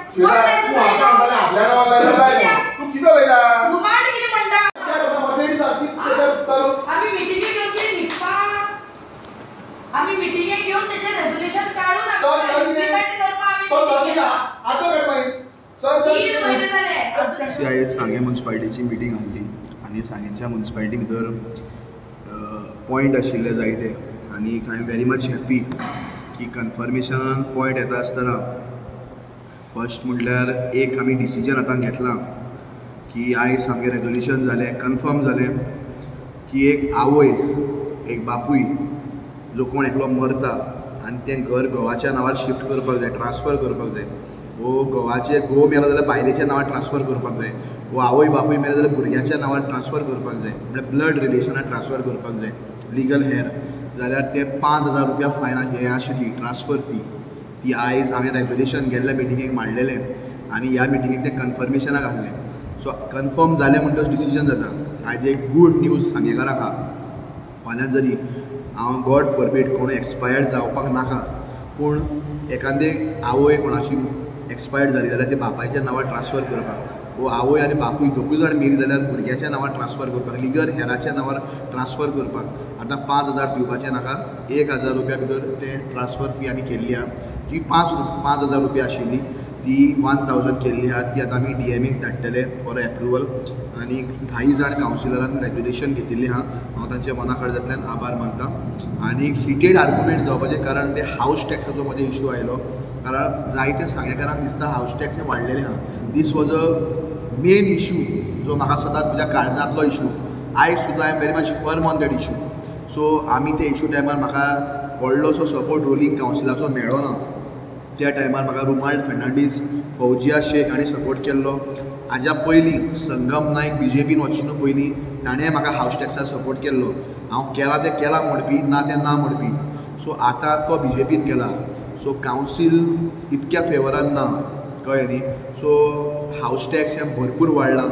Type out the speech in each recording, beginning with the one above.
तू किती वयला घुमाट किती म्हणता आम्ही मीटिंग घेऊन गेली निप्पा आम्ही मीटिंग घेऊन त्याचे रेझोल्यूशन काढून सांगे म्युनिसिपालिटीची मिटींग आसली आनी सांगेच्या म्युनिसिपालिटी भितर पॉयंट आशिल्ले जायते आनी I am very much happy की कन्फर्मेशनान पॉयंट येता आसतना फर्स्ट म्हटल्यार एक आमी डिसिजन हातान घेतलां की आयज सामकें रेजोल्यूशन जालें कन्फर्म जालें की एक आवय एक बापूय जो कोण एकलो मरता आनी तें घर घोवाच्या नांवार शिफ्ट करपाक जाय ट्रान्सफर करपाक जाय वो घोवाचे घोव मेलो जाल्यार बायलेच्या नांवार ट्रान्सफर करपाक जाय वो आवय बापूय मेलो जाल्यार भुरग्याच्या नांवार ट्रान्सफर करपाक जाय म्हळ्यार ब्लड रिलेशनान ट्रान्सफर करपाक जाय लिगल हेर जाल्यार ते 5,000 रुपया फायन हें आशिल्ली ट्रान्सफर फी ती आयज हांवें रेगुलेशन गेल्ल्या मिटिंगेक मांडलेलें आनी ह्या मिटिंगेक तें कन्फर्मेशनाक आहलें सो कन्फर्म जालें म्हणटच डिसिजन जाता आयज एक गूड न्यूज सांगेकाराक आहा फाल्यां जरी हांव गॉड फॉरबीड कोण एक्सपायर्ड जावपाक नाका पूण एखादे आवय कोणाची एक्सपायर्ड जाली जाल्यार ते बापायच्या नांवार ट्रान्सफर करपाक वो आवय आनी बापूय दोगूय जाण मेली जाल्यार भुरग्याच्या नांवार ट्रान्सफर करपाक लिगल हेराच्या नांवार ट्रान्सफर करपाक आतां 5,000 दिवपाचें नाका 1,000 रुपया भितर तें ट्रान्सफर फी आमी केल्ली आहा जी 5,000 रुपया आशिल्ली ती 1,000 केल्ली आहा ती आतां आमी DMAक धाडटले फॉर एप्रुवल आनी 10 जाण कावन्सिलरान रेगुलेशन घेतिल्लें आहा हांव तांच्या मना कडल्यान आभार मानतां आनी हिटेड आर्गुमेंट जावपाचें कारण ते हावस टॅक्साचो म्हजो इशू आयलो कारण जायते सांगेकारांक दिसता हावस टॅक्स हें वाडलेलें आहा this was a main issue जो म्हाका सदांच म्हज्या काळजांतलो इशू आयज सुद्दां I am very much firm on that issue so आमी ते इशू टायमार म्हाका व्हडलोसो सपोर्ट रुलींग कावन्सिलाचो मेळ्ळो ना त्या टायमार म्हाका रुमाल्ड फर्नांडीस फौजिया शेख हांणी सपोर्ट केल्लो हाज्या पयलीं संगम नायक BJPन वचून पयलीं ताणें म्हाका हावस टॅक्साक सपोर्ट केल्लो हांव केला तें केला म्हणपी ना तें ना म्हणपी सो आतां तो BJPन केला सो कावन्सील इतक्या फेवरान ना कळ्ळें न्ही सो हावस टॅक्स हें भरपूर वाडलां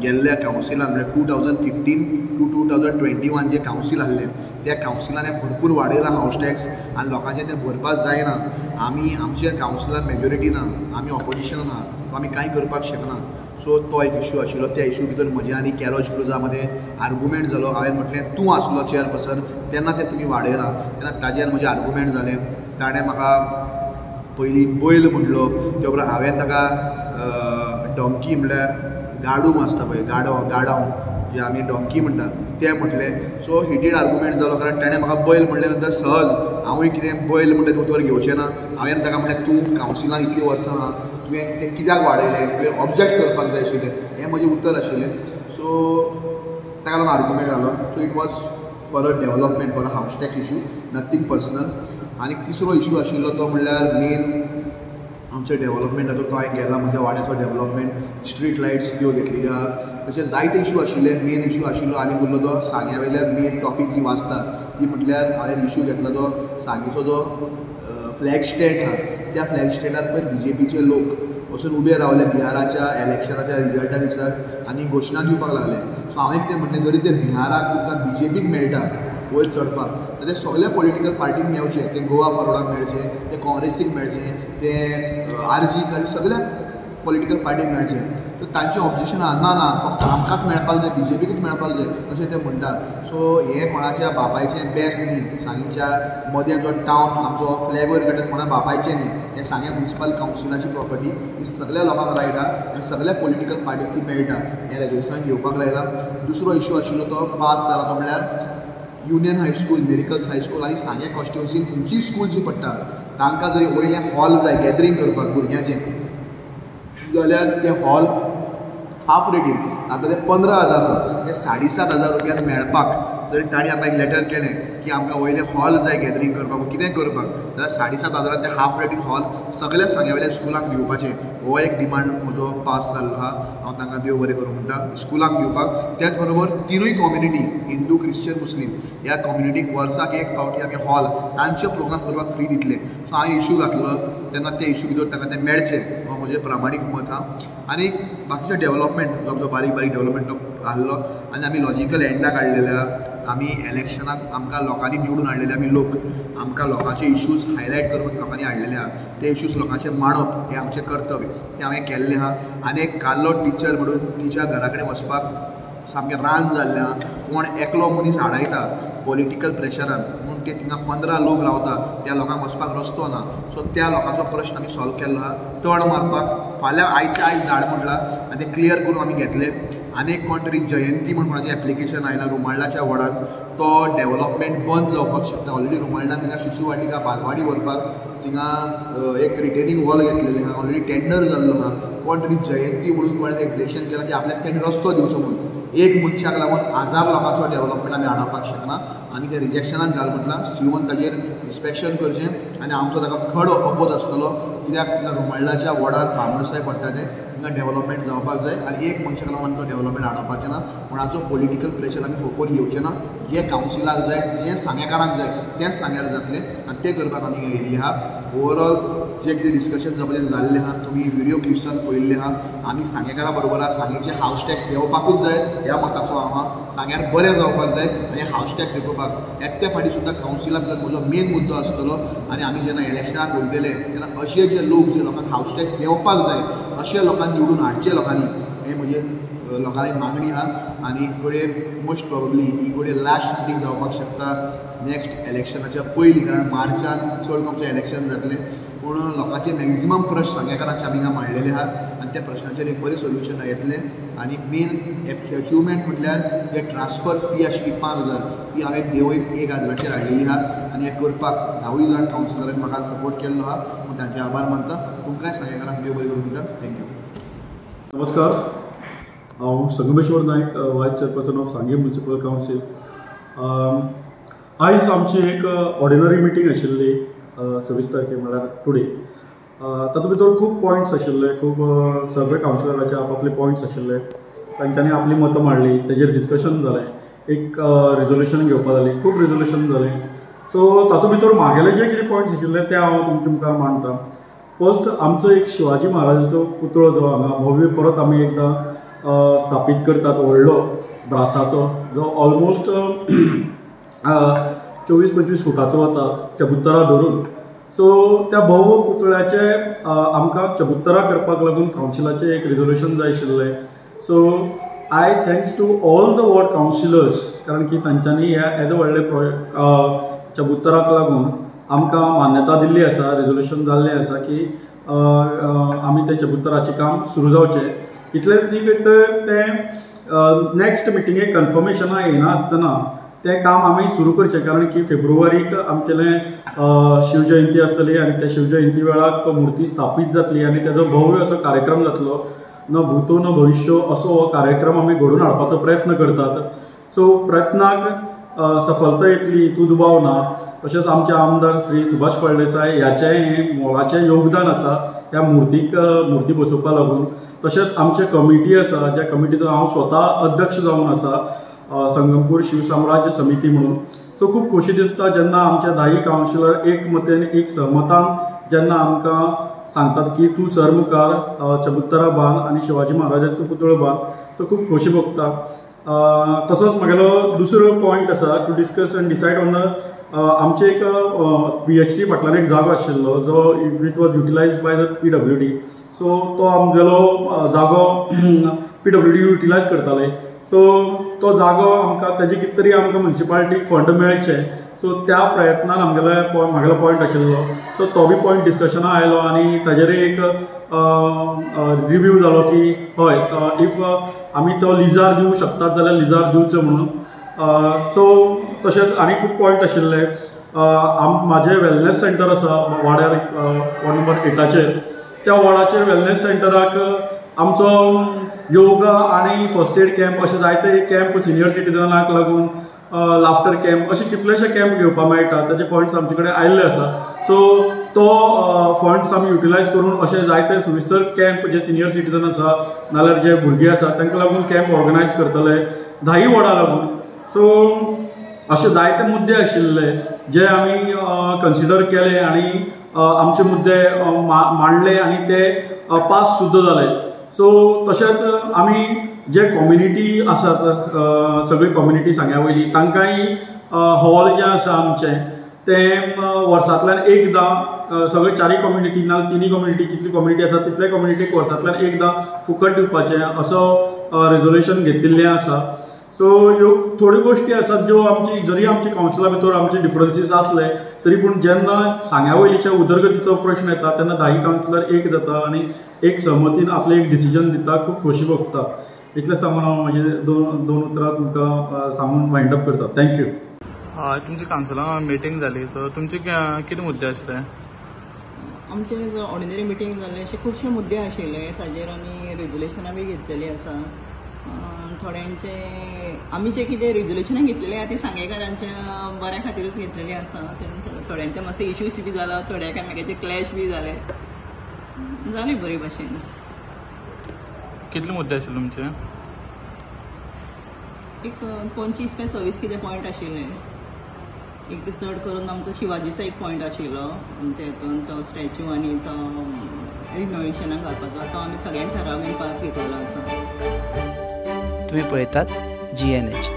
गेल्ल्या कावन्सिलान म्हणजे 2015 to 2021 जे कावन्सील आहलें त्या कावन्सिलान हें भरपूर वाडयलां हावस टॅक्स आनी लोकांचें तें भरपाक जायना आमी आमच्या कावन्सिलान मेजॉरिटी ना आमी ऑपोजिशनान आहा सो आमी कांय करपाक शकना सो तो एक इशू आशिल्लो त्या इशू भितर म्हजें आनी कॅरोज क्रुजा मदें आर्गुमेंट जालो हांवें म्हटलें तूं आसलो चेअरपर्सन तेन्ना तें तुमी वाडयलां तेन्ना ताजेर म्हजें आर्गुमेंट जालें ताणें म्हाका पयलीं बैल म्हणलो त्या उपरांत हांवें ताका डॉंकी म्हळ्यार गाडूम आसता पळय गाडाव जे आमी डॉंकी म्हणटा तें म्हटलें सो हिटेड आर्गुमेंट जालो कारण ताणें म्हाका बैल म्हणले नंतर सहज हांवूय कितें बैल म्हणटा तें उतर घेवचें ना हांवें ताका म्हणलें तूं कावन्सिलान इतलीं वर्सां आहा तुवें तें कित्याक वाडयलें तुवें ऑब्जेक्ट करपाक जाय आशिल्लें हें म्हजें उतर आशिल्लें सो ताका लागून आर्गुमेंट जालो so it was for a development for a हावस टॅक्स इशू नथींग पर्सनल आनी तिसरो इशू आशिल्लो तो म्हणल्यार मेन आमच्या डेवलपमेंटाचो तो हांवें गेला म्हज्या वाड्याचो डेवलपमेंट स्ट्रीट लायट्स त्यो घेतलेल्यो आहा तशें जायते इशू आशिल्ले मेन इशू आशिल्लो आनी उरलो तो सांग्या वयल्या मेन टॉपीक जी वाचता ती म्हटल्यार हांवें इशू घेतला तो सांगेचो जो फ्लॅग स्टँड आहा त्या फ्लॅग स्टँडार पळय BJPचे लोक वचून उबे रावले बिहाराच्या इलेक्शनाच्या रिजल्टा दिसाक आनी घोशणा दिवपाक लागले सो हांवें कितें म्हटलें जरी ते बिहाराक तुमकां BJPक मेळटा वयर चडपाक ते सगळ्या पॉलिटिकल पार्टीक मेळचें ते गोवा फॉरवर्डाक मेळचें ते काँग्रेसीक मेळचें ते RG आनी सगळ्या पॉलिटिकल पार्टीक मेळचें सो तांचें ऑब्जेक्शन ना फक्त आमकांच मेळपाक जाय BJPकूच मेळपाक जाय अशें ते म्हणटात सो हें कोणाच्या बापायचें बेस्ट न्ही सांगेच्या मदें जो टावन आमचो फ्लॅग वयर काडटा कोणा बापायचें न्ही हें सांगे म्युनिसिपल कावन्सिलाची प्रॉपर्टी ही सगळ्या लोकांक रायट आहा आनी सगळ्या पॉलिटिकल पार्टीक ती मेळटा हें रेजोल्युशन घेवपाक लायला दुसरो इशू आशिल्लो तो पास जाला तो म्हणल्यार युनियन हायस्कूल मेडिकल्स हायस्कूल आनी सांगे कॉन्स्टिट्युएन्सीन खंयचीय स्कूल जी पडटा तांकां जरी वयलें हॉल जाय गॅदरींग करपाक भुरग्यांचें जाल्यार ते हॉल हाफ रेटीन आतां ते 15,000 ते 7,500 रुपयान मेळपाक जरी ताणी आमकां एक लेटर केलें की आमकां वयले हॉल जाय गॅदरींग करपाक कितें करपाक जाल्यार 7,500 ते हाफ रेटीन हॉल सगळ्या सांग्यावेल्या स्कुलांक दिवपाचें हो एक डिमांड म्हजो पास जाल्लो आहा हांव तांकां देव बरें करूं म्हणटा स्कुलांक दिवपाक त्याच बरोबर तिनूय कम्युनिटी हिंदू क्रिश्चन मुस्लीम ह्या कम्युनिटीक वर्साक एक फावटी आमी हॉल तांचे प्रोग्राम करपाक फ्री दितले सो हांवें इशू घातलो तेन्ना ते इशू भितर तांकां तें मेळचें हो म्हजें प्रामाणीक मत आहा आनी बाकीचे डेवलपमेंट जो आमचो बारीक बारीक डेवलपमेंट आहलो आनी आमी लॉजिकल एंडाक हाडलेले आहा आमी इलेक्शनाक आमकां लोकांनी निवडून हाडलेले आमी लोक, आमकां लोकांचे इश्यूज हायलायट करपाक लोकांनी हाडलेले आहा, ते इश्यूज लोकांचे मांडप हें आमचें कर्तव्य, तें हांवें केल्लें आहा. आनी एक काल्लो टिचर म्हणून तिच्या घरा कडेन वचपाक सामकें रान जाल्लें आहा. कोण एकलो मनीस हाडायता पॉलिटिकल प्रेशरान म्हणून ते थिंगा 15 लोक रावता, त्या लोकांक वचपाक रस्तो ना. सो त्या लोकांचो प्रश्न आमी सॉल्व केल्लो आहा. तण मारपाक फाल्यां आयच्या आयज धाड म्हटलां आनी तें क्लियर करून आमी घेतले. आनी एक कोण तरी जयंती म्हणून कोणाचें एप्लिकेशन आयलां रुमाल्डाच्या वॉर्डान, तो डेव्हलपमेंट बंद जावपाक शकता. ऑलरेडी रुमाल्डान थिंगा शिशू वाटिका बालवाडी व्हरपाक थिंगा एक रिटेनिंग वॉल घेतलेलें आहा, ऑलरेडी टेंडर जाल्लो आहा. कोण तरी जयंती म्हणून कोणें इलेक्शन केलां की आपल्याक तेणी रस्तो दिवचो म्हणून. एक मनशाक लागून 1000 लोकांचो डेव्हलपमेंट आमी हाडपाक शकना आनी ते रिजेक्शनाक घाल म्हटलां. सीओन ताजेर इन्स्पेक्शन करचें आनी आमचो ताका खड अपोज आसतलो, कित्याक थिंगा रुमाल्डाच्या वॉर्डान बामणसाय पडटा तें थिंगा डेव्हलपमेंट जावपाक जाय आनी एक मनशाक लागून तो डेव्हलपमेंट हाडपाचें ना. कोणाचो पॉलिटिकल प्रेशर आमी फोकोवन घेवचें ना. जें कावन्सिलाक जाय, जें सांगेकारांक जाय तेंच सांग्यार जातलें आनी तें करपाक आमी येयल्लीं आहा. ओवरऑल जें कितें डिस्कशन जाल्लें आहा, तुमी व्हिडिओ क्लिप्सान पळयल्लें आहा. आमी सांगेकारा बरोबर आहा. सांगेचे हावस टॅक्स देंवपाकूच जाय ह्या मताचो हांव आहा. सांग्यार बरें जावपाक जाय आनी हावस टॅक्स दिवपाक एकटे फाटी सुद्दां कावन्सिला भितर म्हजो मेन मुद्दो आसतलो. आनी आमी जेन्ना इलेक्शनाक वयतले तेन्ना अशे जे लोक जे लोकांक हावस टॅक्स देंवपाक जाय अशे लोकांक निवडून हाडचे लोकांनी, हें म्हजे लोकांनी मागणी आहा. आनी कडेन मोस्ट प्रॉबब्ली ही कडेन लास्ट मिटींग जावपाक शकता नेक्स्ट इलेक्शनाच्या पयलीं, कारण मार्चान चड कमचें इलेक्शन जातलें. पूण लोकांचे मॅक्झिमम प्रश्न सांगेकारांचे आमी हांगा मांडलेले आहा आनी त्या प्रश्नाचेर एक बरें सोल्युशन येतलें. आनी मेन अचिवमेंट म्हटल्यार जे ट्रान्सफर फी आशिल्ली 5000 ती हांवें देंवयन 1000चेर हाडलेली आहा आनी हें करपाक 10 जाण कावन्सिलरांनी म्हाका सपोर्ट केल्लो आहा. पूण तांचे आभार मानता. तुमकांय सांगेकारांक देव बरें करूं म्हणटा. थँक्यू. नमस्कार, हांव संगमेश्वर नायक, वायस चेअरपर्सन ऑफ सांगे म्युनिसिपल कावन्सील. आयज आमची एक ऑर्डिनरी मिटींग आशिल्ली 26 तारखेक म्हळ्यार टुडे. तातूंत भितर खूब पॉयंट्स आशिल्ले, खूब सगळे कावन्सिलराचे आपआपले पॉयंट्स आशिल्ले. तांच्यांनी आपली मतां मांडली, तेजेर डिस्कशन जालें, एक रेजोल्युशन घेवपा जाली, खूब रेजोल्युशन जालें. सो तातूंत भितर म्हागेले जे कितें पॉयंट्स आशिल्ले ते हांव तुमच्या मुखार मांडटां. फर्स्ट, आमचो एक शिवाजी महाराजाचो पुतळो जो हांगा भव्य परत आमी एकदां स्थापीत करतात, व्हडलो ब्रासाचो, जो ऑलमोस्ट 24-25 फुटाचो वता चबुतरा धरून. सो त्या भव्य पुतळ्याचे आमकां चबुतरा करपाक लागून कावन्सिलाचें एक रेजोल्युशन जाय आशिल्लें. So I thanks to all the ward councillors, कारण की तांच्यांनी येदे व्हडले चबुतराक लागून आमकां मान्यता दिल्ली आसा, रेजोल्युशन जाल्लें आसा की आमी तें चबुतराचें काम सुरू जावचें. इतलेंच न्ही तर तें नेक्स्ट मिटिंगेक कन्फर्मेशनां येना आसतना तें काम आमी सुरू करचें, कारण की फेब्रुवारीक आमचेलें शिवजयंती आसतली आनी त्या शिवजयंती वेळार तो मुर्ती स्थापीत जातली आनी तेजो भव्य असो कार्यक्रम जातलो. न भूतो न भविष्यो असो हो कार्यक्रम आमी घडोवन हाडपाचो प्रयत्न करतात. सो प्रयत्नाक सफलता येतली हितून दुबाव ना. तशेंच आमचे आमदार श्री सुभाष फळदेसाय ह्याचें मोलाचें योगदान आसा ह्या मुर्ती बसोवपा लागून. तशेंच आमचे कमिटी आसा, ज्या कमिटीचो हांव स्वता अध्यक्ष जावन आसा, संगमपूर शिवसाम्राज्य समिती म्हणून. सो खूब खोशी दिसता जेन्ना आमचे 10 कावन्सिलर एक मतेन एक सहमतान जेन्ना आमकां सांगतात की तूं सर मुखार चबुतरा बांद आनी शिवाजी महाराजाचो पुतळो बांद. सो खूब खोशी भोगता. तसोच म्हगेलो दुसरो पॉयंट आसा to discuss and decide on the आमचे एक PHC फाटल्यान एक जागो आशिल्लो जो which was utilised by the PWD. सो तो आमगेलो जागो PWD युटिलायज करताले. सो तो जागो आमकां तेजे कितें तरी आमकां म्युनिसिपालिटीक फंड मेळचे. सो त्या प्रयत्नान म्हागेलो पॉयंट आशिल्लो. सो तो बी पॉयंट डिस्कशना आयलो आनी ताजेर एक रिव्यू जालो की हय इफ आमी तो लिजार दिवंक शकतात जाल्यार लिजार दिवचो म्हणून. सो तशेंच आनी खूब पॉयंट आशिल्ले. म्हाजें वेलनेस सेंटर आसा वाड्यार वॉर्ड नंबर 8चेर. त्या वॉर्डाचेर वेलनेस सेंटराक आमचो योगा आनी फर्स्ट एड कॅम्प अशे जायते कॅम्प सिनियर सिटीजनाक लागून लाफ्टर कॅम्प अशे कितलेशे कॅम्प घेवपाक मेळटा. ताजे फंड्स आमचे कडेन आयिल्ले आसा. सो तो फंड्स आमी युटिलायज करून अशे जायते सुविसर कॅम्प जे सिनियर सिटीजन आसा नाल्यार जे भुरगे आसा तांकां लागून कॅम्प ऑर्गनायज करतले 10 वॉर्डां लागून. सो अशे जायते मुद्दे आशिल्ले जे आमी कन्सिडर केले आनी आमचे मुद्दे मांडले आनी ते पास सुद्दां जाले. सो तशेंच आमी जे कम्युनिटी आसात सगळी कम्युनिटी सांग्या वयली तांकांय हॉल जें आसा आमचें तें वर्सांतल्यान एकदां सगळे 4 कम्युनिटी ना 3 कम्युनिटी कितली कम्युनिटी आसा तितले कम्युनिटीक वर्सांतल्यान एकदां फुकट दिवपाचें असो रेजोल्युशन घेतिल्लें आसा. सो ह्यो थोड्यो गोश्टी आसात ज्यो जरी आमच्या कावन्सिला भितर आमचे डिफरन्सीस आसले तरी पूण जेन्ना सांग्या वयलीच्या उदरगतीचो प्रश्न येता तेन्ना 10 कावन्सिलर एक जाता आनी एक सहमतीन आपलें एक डिसिजन दिता, खूब खोशी भोगता. इतलें सांगून हांव म्हाजे दोन उतरां तुमकां सांगून वायंड अप करता. थँक्यू. तुमची कावन्सिलां मिटींग जाली तर तुमचे कितें मुद्दे आसले? आमचे ऑर्डिनरी मिटींग जाल्ले अशे खुबशे मुद्दे आशिल्ले, ताजेर आमी रेजोल्युशनां बी घेतलेली आसा. थोड्यांचे आमी जे कितें रेजोल्युशनां घेतलेली आसा ती सांगेकारांच्या बऱ्या खातीरच घेतलेली आसा. थोड्यांचे मातशे इश्यूज बी जाला, थोड्या एकामेकाचे क्लॅश बी जाले बरे भशेन. कितले मुद्दे आशिल्ले तुमचे? एक 25 काय 26 कितें पॉयंट आशिल्ले. एक चड करून आमचो शिवाजीचो एक पॉयंट आशिल्लो आमच्या हितून, तो स्टॅच्यू आनी तो रिनोवेशनाक घालपाचो, तो आमी सगळ्यांनी ठराव घेवन पास घेतलेलो आसा. तुम्ही पळयतात GNH.